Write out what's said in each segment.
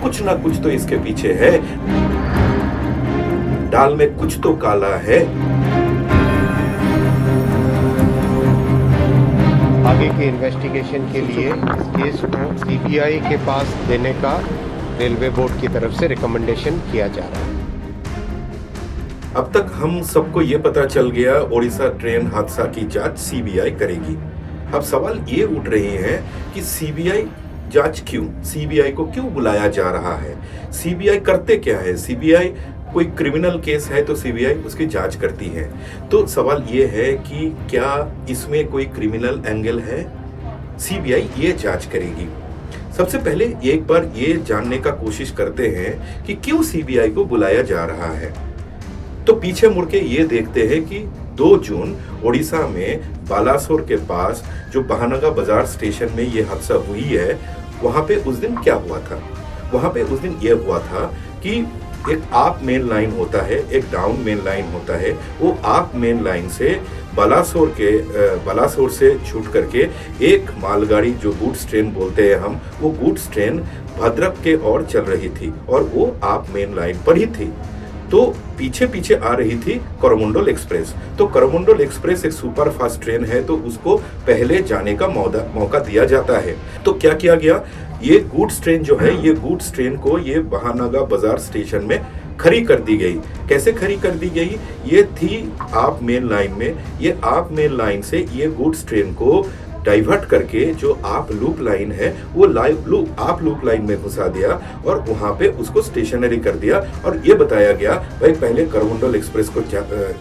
कुछ ना कुछ तो इसके पीछे है, दाल में कुछ तो काला है। आगे के इन्वेस्टिगेशन के लिए इस केस को सीबीआई के पास देने का रेलवे बोर्ड की तरफ से रिकमेंडेशन किया जा रहा है। अब तक हम सबको ये पता चल गया ओडिशा ट्रेन हादसा की जांच सीबीआई करेगी। अब सवाल ये उठ रहे हैं कि सीबीआई जांच क्यों, सीबीआई को क्यों बुलाया जा रहा है, सीबीआई करते क्या है। सीबीआई कोई क्रिमिनल केस है तो सीबीआई उसकी जांच करती है। तो सवाल ये है कि क्या इसमें कोई क्रिमिनल एंगल है, सीबीआई ये जांच करेगी। सबसे पहले एक बार ये जानने का कोशिश करते हैं कि क्यों सीबीआई को बुलाया जा रहा है। तो पीछे मुड़ के ये देखते हैं कि 2 जून ओडिशा में बालासोर के पास जो बहानगा बाजार स्टेशन में ये हादसा हुई है, वहां पे उस दिन क्या हुआ था। वहां पे उस दिन ये हुआ था कि एक अप मेन लाइन होता है, एक डाउन मेन लाइन होता है। वो अप मेन लाइन से बालासोर से छूट करके एक मालगाड़ी जो गुड्स ट्रेन बोलते हैं हम, वो गुड्स ट्रेन भद्रक के ओर चल रही थी और वो अप मेन लाइन पर ही थी। तो पीछे पीछे आ रही थी कोरोमंडल एक्सप्रेस। तो कोरोमंडल एक्सप्रेस एक सुपर फास्ट ट्रेन है, तो उसको पहले जाने का मौका दिया जाता है। तो क्या किया गया, ये गुड्स ट्रेन जो है, ये गुड्स ट्रेन को ये बहानगा बाजार स्टेशन में खड़ी कर दी गई। कैसे खड़ी कर दी गई, ये थी आप मेन लाइन में। ये आप मेन लाइन से ये गुड्स ट्रेन को डाइवर्ट करके जो आप लूप लाइन है, वो आप लूप लाइन में घुसा दिया और वहां पे उसको स्टेशनरी कर दिया। और ये बताया गया भाई पहले कोरोमंडल एक्सप्रेस को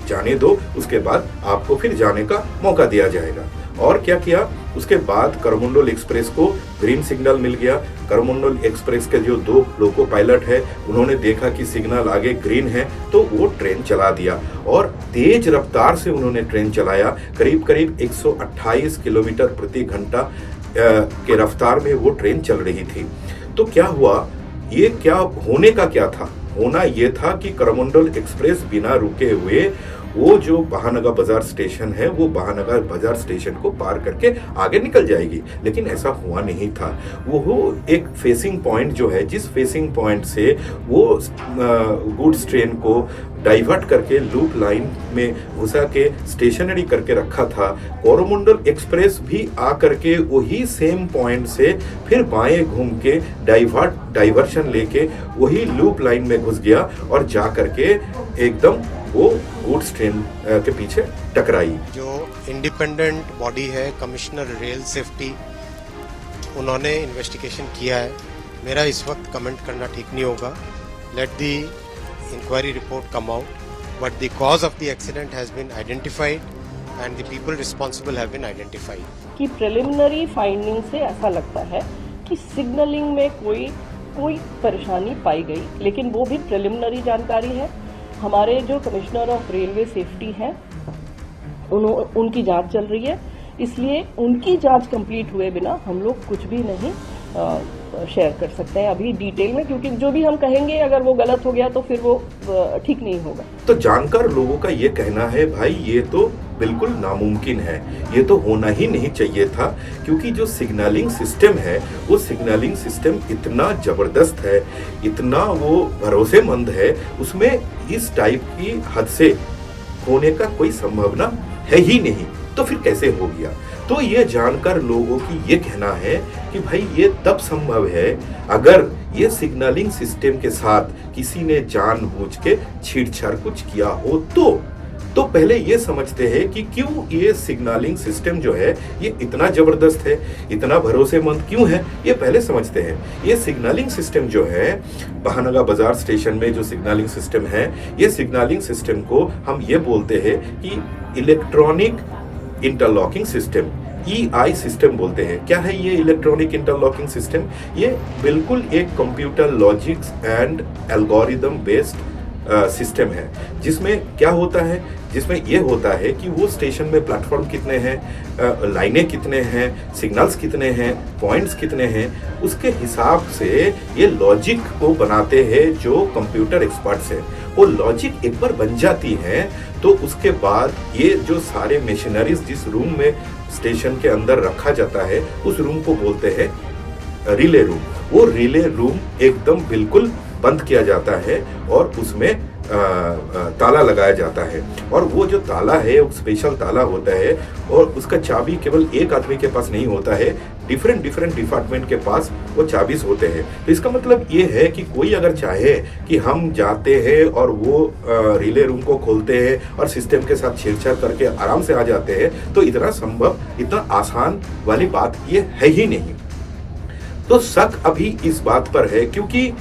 जाने दो, उसके बाद आपको फिर जाने का मौका दिया जाएगा। और क्या किया, उसके बाद कोरोमंडल एक्सप्रेस को ग्रीन सिग्नल मिल गया। कोरोमंडल एक्सप्रेस के जो 2 लोको पायलट है, उन्होंने देखा कि सिग्नल आगे ग्रीन है, तो वो ट्रेन चला दिया और तेज रफ्तार से उन्होंने ट्रेन चलाया। करीब करीब 128 किलोमीटर प्रति घंटा के रफ्तार में वो ट्रेन चल रही थी। तो क्या हुआ, ये क्या होने का क्या था, होना ये था कि कोरोमंडल एक्सप्रेस बिना रुके हुए वो जो बहानगा बाजार स्टेशन है, वो बहानगा बाजार स्टेशन को पार करके आगे निकल जाएगी। लेकिन ऐसा हुआ नहीं था। वो एक फेसिंग पॉइंट जो है, जिस फेसिंग पॉइंट से वो गुड्स ट्रेन को डाइवर्ट करके लूप लाइन में घुसा के स्टेशनरी करके रखा था, कोरोमंडल एक्सप्रेस भी आ करके वही सेम पॉइंट से फिर बाएं घूम के डाइवर्शन लेके वही लूप लाइन में घुस गया और जा करके एकदम वो गुड्स ट्रेन के पीछे टकराई। जो इंडिपेंडेंट बॉडी है, कमिश्नर रेल सेफ्टी, उन्होंने इन्वेस्टिगेशन किया है। मेरा इस वक्त कमेंट करना ठीक नहीं होगा। Let the inquiry report come out, but the cause of the accident has been identified and the people responsible have been identified. कि प्रिलिमिनरी फाइंडिंग से ऐसा लगता है कि सिग्नलिंग में कोई परेशानी पाई गई, लेकिन वो भी प्रिलिमिनरी जानकारी है। हमारे जो कमिश्नर ऑफ रेलवे सेफ्टी हैं, उनकी जांच चल रही है, इसलिए उनकी जांच कंप्लीट हुए बिना हम लोग कुछ भी नहीं शेयर कर सकते हैं अभी डिटेल में, क्योंकि जो भी हम कहेंगे अगर वो गलत हो गया तो फिर वो ठीक नहीं होगा। तो जानकार लोगों का ये कहना है भाई ये तो बिल्कुल नामुमकिन है, ये तो होना ही नहीं चाहिए था, क्योंकि जो सिग्नलिंग सिस्टम है वो सिग्नलिंग सिस्टम इतना जबरदस्त है, इतना वो भरोसेमंद है, उसमें इस टाइप की हादसे होने का कोई संभावना है ही नहीं। तो फिर कैसे हो गया। तो ये जानकर लोगों की ये कहना है कि भाई ये तब संभव है अगर ये सिग्नलिंग सिस्टम के साथ किसी ने जानबूझ के छेड़छाड़ कुछ किया हो। तो पहले ये समझते हैं कि क्यों ये सिग्नलिंग सिस्टम जो है ये इतना जबरदस्त है, इतना भरोसेमंद क्यों है, ये पहले समझते हैं। ये सिग्नलिंग सिस्टम जो है बहानगा बाजार स्टेशन में जो सिग्नलिंग सिस्टम है, ये सिग्नलिंग सिस्टम को हम ये बोलते हैं कि electronic interlocking system, EI system बोलते हैं। क्या है ये इलेक्ट्रॉनिक इंटरलॉकिंग सिस्टम? ये बिल्कुल एक computer logics and algorithm based system है, जिसमें क्या होता है, जिसमें ये होता है कि वो स्टेशन में प्लेटफॉर्म कितने हैं, लाइनें कितने हैं, सिग्नल्स कितने हैं, पॉइंट्स कितने हैं, उसके हिसाब से ये लॉजिक को बनाते हैं जो कंप्यूटर एक्सपर्ट्स हैं। वो लॉजिक एक बार बन जाती है तो उसके बाद ये जो सारे मशीनरीज जिस रूम में स्टेशन के अंदर रखा जाता है, उस रूम को बोलते हैं रिले रूम। वो रिले रूम एकदम बिल्कुल बंद किया जाता है और उसमें ताला लगाया जाता है। और वो जो ताला है वो स्पेशल ताला होता है और उसका चाबी केवल एक आदमी के पास नहीं होता है, डिफरेंट डिपार्टमेंट के पास वो चाबीज होते हैं। तो इसका मतलब ये है कि कोई अगर चाहे कि हम जाते हैं और वो रिले रूम को खोलते हैं और सिस्टम के साथ छेड़छाड़ करके आराम से आ जाते हैं, तो इतना आसान वाली बात ये है ही नहीं। तो शक अभी इस बात पर है क्योंकि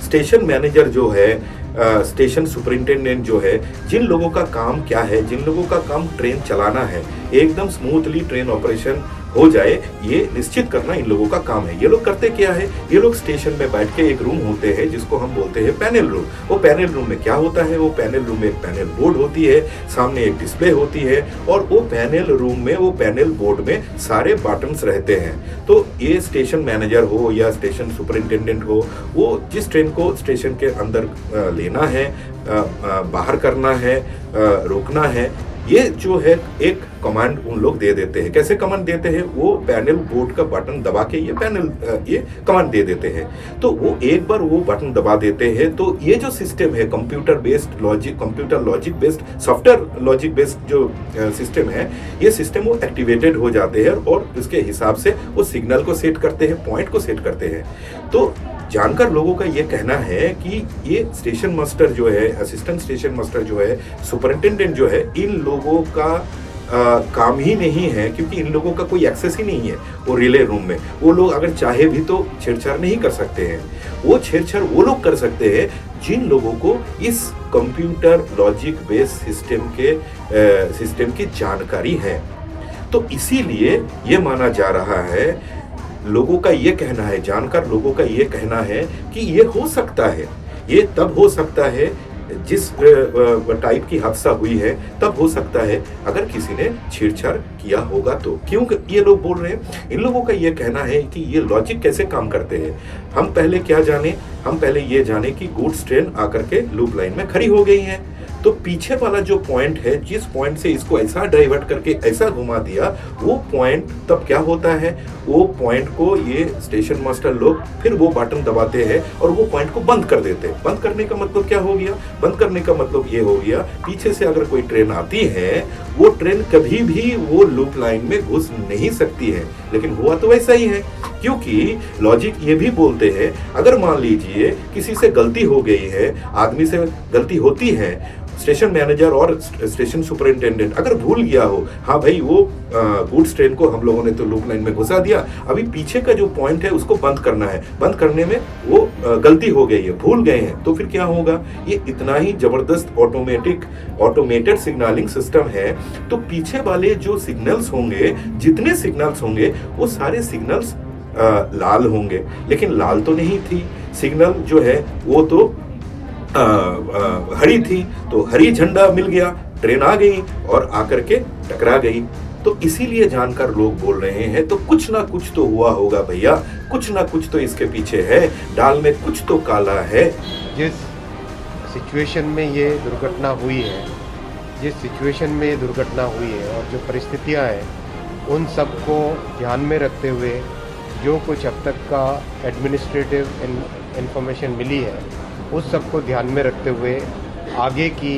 स्टेशन मैनेजर जो है, स्टेशन सुपरिंटेंडेंट जो है, जिन लोगों का काम क्या है, जिन लोगों का काम ट्रेन चलाना है, एकदम स्मूथली ट्रेन ऑपरेशन हो जाए, ये निश्चित करना इन लोगों का काम है। ये लोग करते क्या है, ये लोग स्टेशन में बैठ के एक रूम होते हैं जिसको हम बोलते हैं पैनल रूम। वो पैनल रूम में क्या होता है, वो पैनल रूम में एक पैनल बोर्ड होती है, सामने एक डिस्प्ले होती है और वो पैनल रूम में, वो पैनल बोर्ड में सारे बटन्स रहते हैं। तो ये स्टेशन मैनेजर हो या स्टेशन सुपरिंटेंडेंट हो, वो जिस ट्रेन को स्टेशन के अंदर लेना है, बाहर करना है, रोकना है, ये जो है एक कमांड उन लोग दे देते हैं। कैसे कमांड देते हैं, वो पैनल बोर्ड का बटन दबा के ये कमांड दे देते हैं। तो वो एक बार वो बटन दबा देते हैं तो ये जो सिस्टम है computer logic based, software logic based जो सिस्टम है, ये सिस्टम वो एक्टिवेटेड हो जाते हैं और उसके हिसाब से वो सिग्नल को सेट करते हैं, पॉइंट को सेट करते हैं। तो जानकर लोगों का ये कहना है कि ये स्टेशन मास्टर जो है, असिस्टेंट स्टेशन मास्टर जो है, सुपरिंटेंडेंट जो है, इन लोगों का काम ही नहीं है क्योंकि इन लोगों का कोई एक्सेस ही नहीं है वो रिले रूम में। वो लोग अगर चाहे भी तो छेड़छाड़ नहीं कर सकते हैं। वो छेड़छाड़ वो लोग कर सकते हैं जिन लोगों को इस कंप्यूटर लॉजिक बेस्ड सिस्टम की जानकारी है। तो इसीलिए ये माना जा रहा है, लोगों का ये कहना है, जानकार लोगों का ये कहना है कि ये हो सकता है, ये तब हो सकता है जिस टाइप की हादसा हुई है, तब हो सकता है अगर किसी ने छेड़छाड़ किया होगा तो। क्यों ये लोग बोल रहे हैं, इन लोगों का ये कहना है कि ये लॉजिक कैसे काम करते हैं। हम पहले क्या जाने, हम पहले ये जाने कि गुड्स ट्रेन आकर के लूप लाइन में खड़ी हो गई है, तो पीछे वाला जो पॉइंट है, जिस पॉइंट से इसको ऐसा डाइवर्ट करके ऐसा घुमा दिया, वो पॉइंट तब क्या होता है, वो पॉइंट को ये स्टेशन मास्टर लोग फिर वो बटन दबाते हैं और वो पॉइंट को बंद कर देते हैं। बंद करने का मतलब क्या हो गया, बंद करने का मतलब ये हो गया, पीछे से अगर कोई ट्रेन आती है, वो ट्रेन कभी भी वो लूप लाइन में घुस नहीं सकती है। लेकिन हुआ तो वैसा ही है, क्योंकि लॉजिक ये भी बोलते हैं, अगर मान लीजिए किसी से गलती हो गई है, आदमी से गलती होती है, स्टेशन मैनेजर और स्टेशन सुपरिंटेंडेंट अगर भूल गया हो, हाँ भाई वो गुड्स ट्रेन को हम लोगों ने तो लूप लाइन में घुसा दिया, अभी पीछे का जो पॉइंट है उसको बंद करना है, बंद करने में वो गलती हो गई है, भूल गए हैं, तो फिर क्या होगा, ये इतना ही जबरदस्त ऑटोमेटेड सिग्नलिंग सिस्टम है। तो पीछे वाले जो सिग्नल्स होंगे, जितने सिग्नल्स होंगे, वो सारे सिग्नल्स लाल होंगे, लेकिन लाल तो नहीं थी सिग्नल जो है, वो तो हरी थी। तो हरी झंडा मिल गया, ट्रेन आ गई और आकर के टकरा गई। तो इसीलिए जानकर लोग बोल रहे हैं, तो कुछ ना कुछ तो हुआ होगा भैया, कुछ ना कुछ तो इसके पीछे है, दाल में कुछ तो काला है। जिस सिचुएशन में ये दुर्घटना हुई है, और जो परिस्थितियां हैं, उन सब को ध्यान में रखते हुए जो कुछ अब तक का एडमिनिस्ट्रेटिव इंफॉर्मेशन मिली है, उस सब को ध्यान में रखते हुए आगे की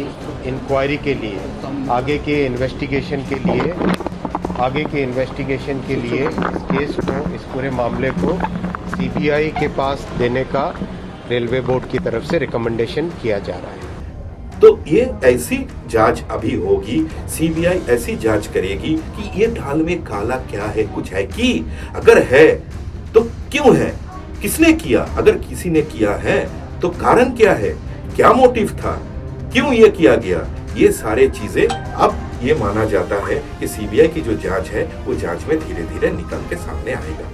इंक्वायरी के लिए, आगे के इन्वेस्टिगेशन के लिए इस केस को, इस पूरे मामले को सीबीआई के पास देने का रेलवे बोर्ड की तरफ से रिकमेंडेशन किया जा रहा है। तो ये ऐसी जांच अभी होगी, सीबीआई ऐसी जांच करेगी कि ये दाल में काला क्या है, कुछ है कि, अगर है तो क्यों है, किसने किया, अगर किसी ने किया है तो कारण क्या है, क्या मोटिव था, क्यों ये किया गया, ये सारे चीजें अब ये माना जाता है कि सीबीआई की जो जांच है वो जांच में धीरे धीरे निकल के सामने आएगा।